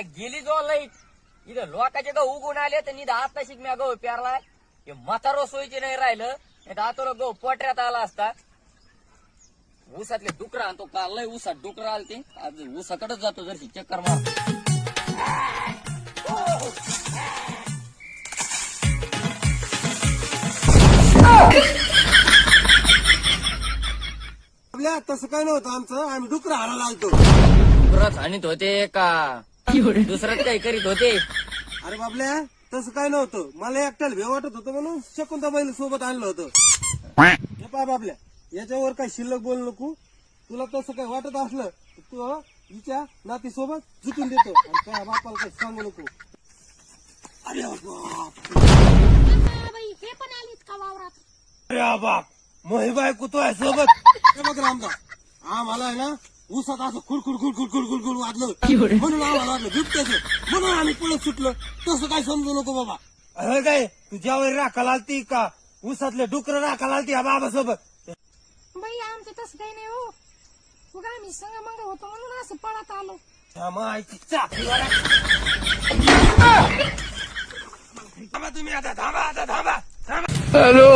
गेली जो लाईट इथं लोकांचे गहू उगून आले तर निधा आता शिकम्या गहू प्यारलाय हे म्हातारो सोयीचे नाही राहिलं नाही तर आता गहू पोटऱ्यात आला असता. ऊसातले डुकरा आणतो काल लय ऊसात डुकरा आलते आज ऊसाकडेच जातो जरशी चक्कर मार. आपल्या तसं काय नव्हतं आमचं, आम्ही डुकरं हाणायला आलतो. डुकरच हानीत होते का दुसरंच काही करीत होते. अरे बाबल्या तसं काय नव्हतं, मला एकट्याला भेव वाटत होतं म्हणून शकुंतबाईला सोबत आणलं होतं. हे पा बाबल्या याच्यावर काही शिल्लक बोलू नको. तुला तसं काही वाटत असलं तर तू हिच्या नाती सोबत जुटून देतो आणि काय बापाला काही सांगू नको. अरे बाप हे पण आलीत का वावरात? अरे बाप मोहीबाई कुतो आहे सोबत. हे बघ रामदास आम्हाला आहे ना ऊसात असं खुडखुड खुडखुड खुडखुड खुड वाजलं म्हणून आम्हाला वाटलं बिबट्याचं म्हणून आम्ही पळत सुटलो. तसं काय समजू नको बाबा. अरे काय तुझ्या वेळी राखायला आलती का ऊसातले डुकर राखायला आलती या बाबा सोबत? बाई आमचं तसं काही नाही हो. उगा आम्ही संग मंग होतो म्हणून असं पळत आलो. थांबा तुम्ही आता थांबा. हॅलो